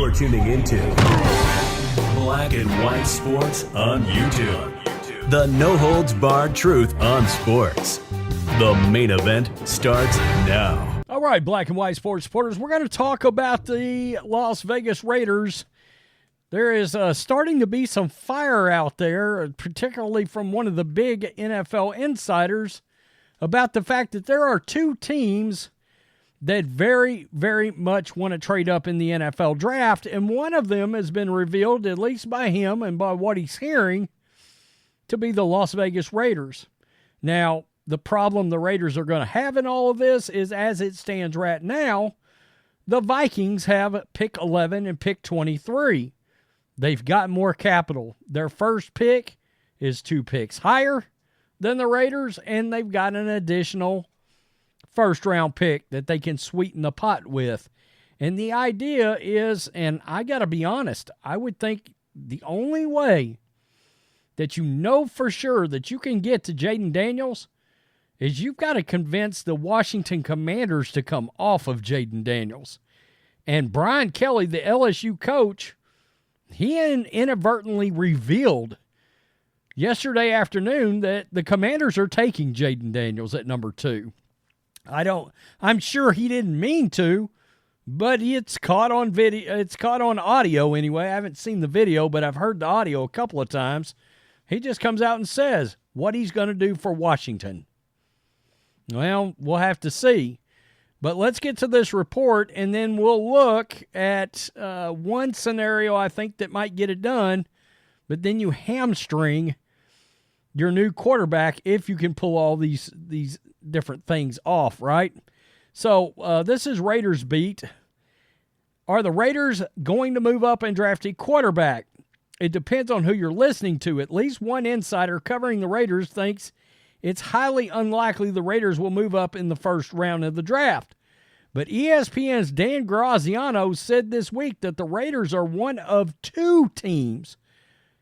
You're tuning into Black and White Sports on YouTube. The no-holds-barred truth on sports. The main event starts now. All right, Black and White Sports supporters, we're going to talk about the Las Vegas Raiders. There is starting to be some fire out there, particularly from one of the big NFL insiders, about the fact that there are two teams that very, very much want to trade up in the NFL draft, and one of them has been revealed, at least by him and by what he's hearing, to be the Las Vegas Raiders. Now, the problem the Raiders are going to have in all of this is, as it stands right now, the Vikings have pick 11 and pick 23. They've got more capital. Their first pick is 2 picks higher than the Raiders, and they've got an additional first-round pick that they can sweeten the pot with. And the idea is, and I got to be honest, I would think the only way that you know for sure that you can get to JAYDEN Daniels is you've got to convince the Washington Commanders to come off of JAYDEN Daniels. And Brian Kelly, the LSU coach, he inadvertently revealed yesterday afternoon that the Commanders are taking JAYDEN Daniels at number 2. I'm sure he didn't mean to, but it's caught on video. It's caught on audio anyway. I haven't seen the video, but I've heard the audio a couple of times. He just comes out and says what he's going to do for Washington. Well, we'll have to see. But let's get to this report, and then we'll look at one scenario I think that might get it done, but then you hamstring your new quarterback if you can pull all these different things off, right? So this is Raiders Beat. Are the Raiders going to move up and draft a quarterback? It depends on who you're listening to. At least one insider covering the Raiders thinks it's highly unlikely the Raiders will move up in the first round of the draft. But ESPN's Dan Graziano said this week that the Raiders are one of 2 teams,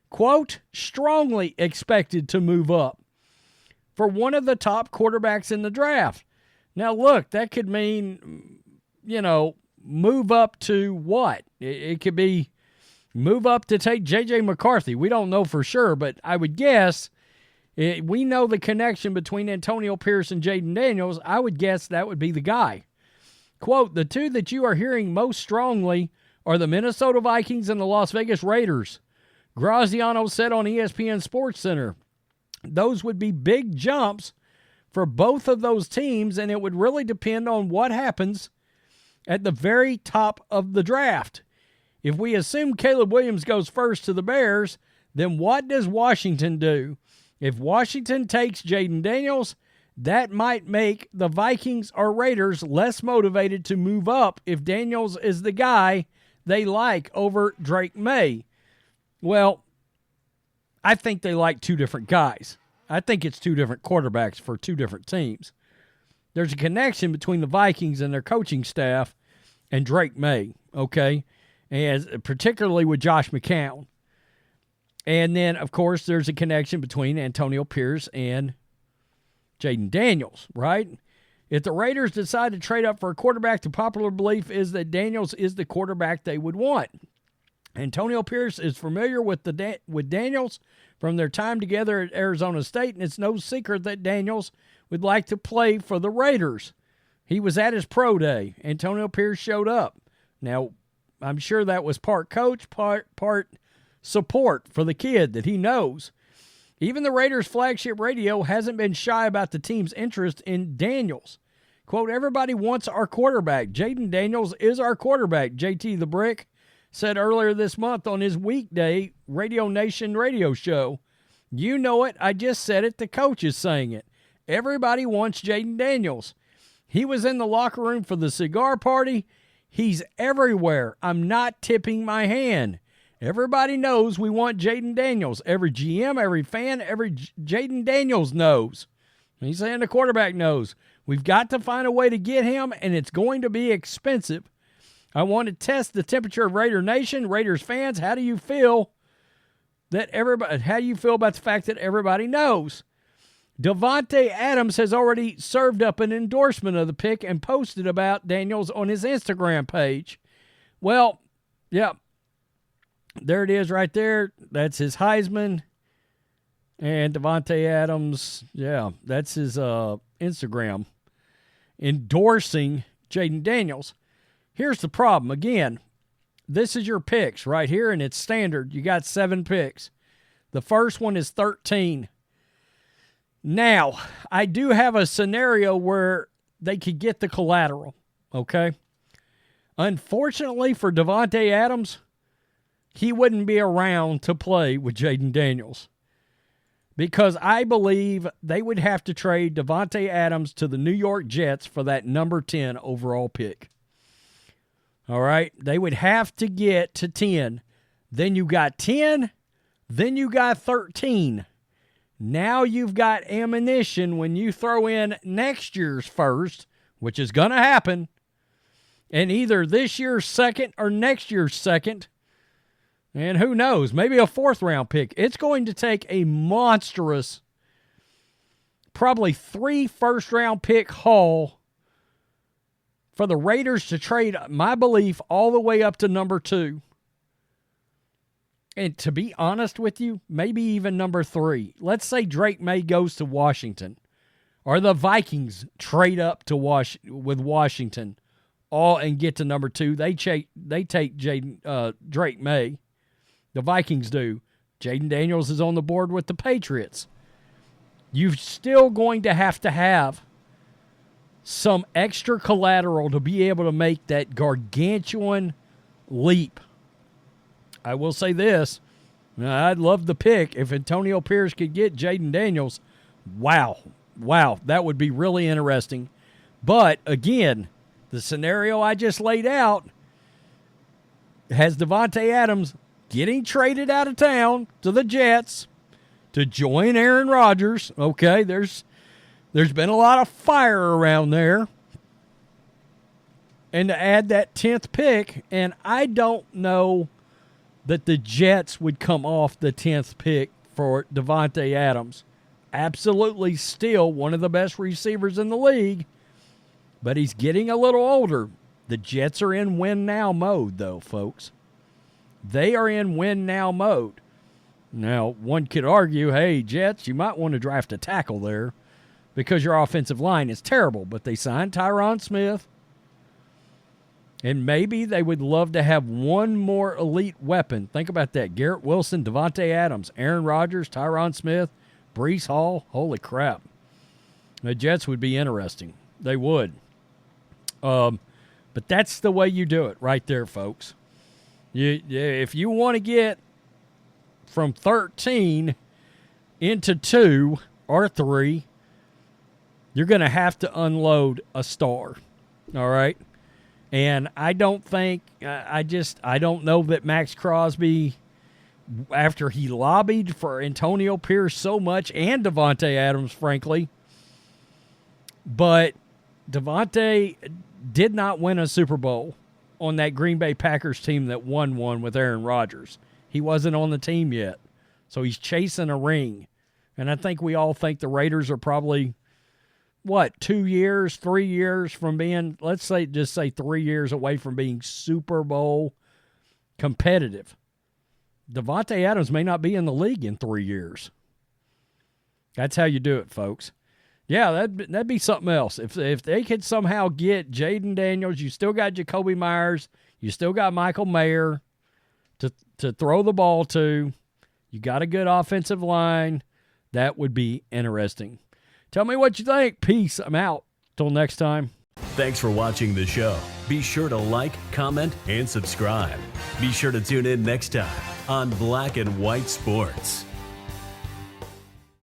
quote, strongly expected to move up for one of the top quarterbacks in the draft. Now, look, that could mean, move up to what? It could be move up to take J.J. McCarthy. We don't know for sure, but I would guess we know the connection between Antonio Pierce and JAYDEN Daniels. I would guess that would be the guy. Quote, the 2 that you are hearing most strongly are the Minnesota Vikings and the Las Vegas Raiders. Graziano said on ESPN SportsCenter, those would be big jumps for both of those teams, and it would really depend on what happens at the very top of the draft. If we assume Caleb Williams goes first to the Bears, then what does Washington do? If Washington takes JAYDEN Daniels, that might make the Vikings or Raiders less motivated to move up if Daniels is the guy they like over Drake May. Well, I think they like 2 different guys. I think it's 2 different quarterbacks for 2 different teams. There's a connection between the Vikings and their coaching staff and Drake May, okay, and particularly with Josh McCown. And then, of course, there's a connection between Antonio Pierce and JAYDEN Daniels, right? If the Raiders decide to trade up for a quarterback, the popular belief is that Daniels is the quarterback they would want. Antonio Pierce is familiar with Daniels from their time together at Arizona State, and it's no secret that Daniels would like to play for the Raiders. He was at his pro day. Antonio Pierce showed up. Now, I'm sure that was part coach, part support for the kid that he knows. Even the Raiders' flagship radio hasn't been shy about the team's interest in Daniels. Quote, everybody wants our quarterback. JAYDEN Daniels is our quarterback, JT the Brick said earlier this month on his weekday Radio Nation radio show. You know it. I just said it. The coach is saying it. Everybody wants JAYDEN Daniels. He was in the locker room for the cigar party. He's everywhere. I'm not tipping my hand. Everybody knows we want JAYDEN Daniels. Every GM, every fan, every JAYDEN Daniels knows. He's saying the quarterback knows. We've got to find a way to get him, and it's going to be expensive. I want to test the temperature of Raider Nation. Raiders fans, how do you feel about the fact that everybody knows? Davante Adams has already served up an endorsement of the pick and posted about Daniels on his Instagram page. Well, Yep. There it is right there. That's his Heisman. And Davante Adams, yeah, that's his Instagram, endorsing Jayden Daniels. Here's the problem. Again, this is your picks right here, and it's standard. You got 7 picks. The first one is 13. Now, I do have a scenario where they could get the collateral, okay? Unfortunately for Davante Adams, he wouldn't be around to play with Jayden Daniels because I believe they would have to trade Davante Adams to the New York Jets for that number 10 overall pick. All right? They would have to get to 10. Then you got 10. Then you got 13. Now you've got ammunition when you throw in next year's first, which is going to happen, and either this year's second or next year's second, and who knows, maybe a 4th-round pick. It's going to take a monstrous, probably 3 first-round pick haul for the Raiders to trade, my belief, all the way up to number 2. And to be honest with you, maybe even number 3. Let's say Drake May goes to Washington, or the Vikings trade up to with Washington, all and get to number 2. They take Drake May. The Vikings do. Jayden Daniels is on the board with the Patriots. You're still going to have some extra collateral to be able to make that gargantuan leap. I will say this. I'd love the pick. If Antonio Pierce could get Jayden Daniels, wow, that would be really interesting. But, again, the scenario I just laid out has Davante Adams getting traded out of town to the Jets to join Aaron Rodgers. Okay, there's been a lot of fire around there. And to add that 10th pick, and I don't know that the Jets would come off the 10th pick for Davante Adams. Absolutely still one of the best receivers in the league, but he's getting a little older. The Jets are in win-now mode, though, folks. They are in win-now mode. Now, one could argue, hey, Jets, you might want to draft a tackle there because your offensive line is terrible, but they signed Tyron Smith. And maybe they would love to have one more elite weapon. Think about that. Garrett Wilson, Davante Adams, Aaron Rodgers, Tyron Smith, Breece Hall. Holy crap. The Jets would be interesting. They would. But that's the way you do it right there, folks. If you want to get from 13 into 2 or 3, you're going to have to unload a star. All right? And I don't think, I don't know that Max Crosby, after he lobbied for Antonio Pierce so much, and Davante Adams, frankly, but Davante did not win a Super Bowl on that Green Bay Packers team that won one with Aaron Rodgers. He wasn't on the team yet, so he's chasing a ring. And I think we all think the Raiders are probably, 2 years, 3 years from being, just say 3 years away from being Super Bowl competitive. Davante Adams may not be in the league in 3 years. That's how you do it, folks. Yeah, that'd be something else. If they could somehow get Jayden Daniels, you still got Jacoby Myers, you still got Michael Mayer to throw the ball to. You got a good offensive line. That would be interesting. Tell me what you think. Peace. I'm out. Till next time. Thanks for watching the show. Be sure to like, comment, and subscribe. Be sure to tune in next time on Black and White Sports.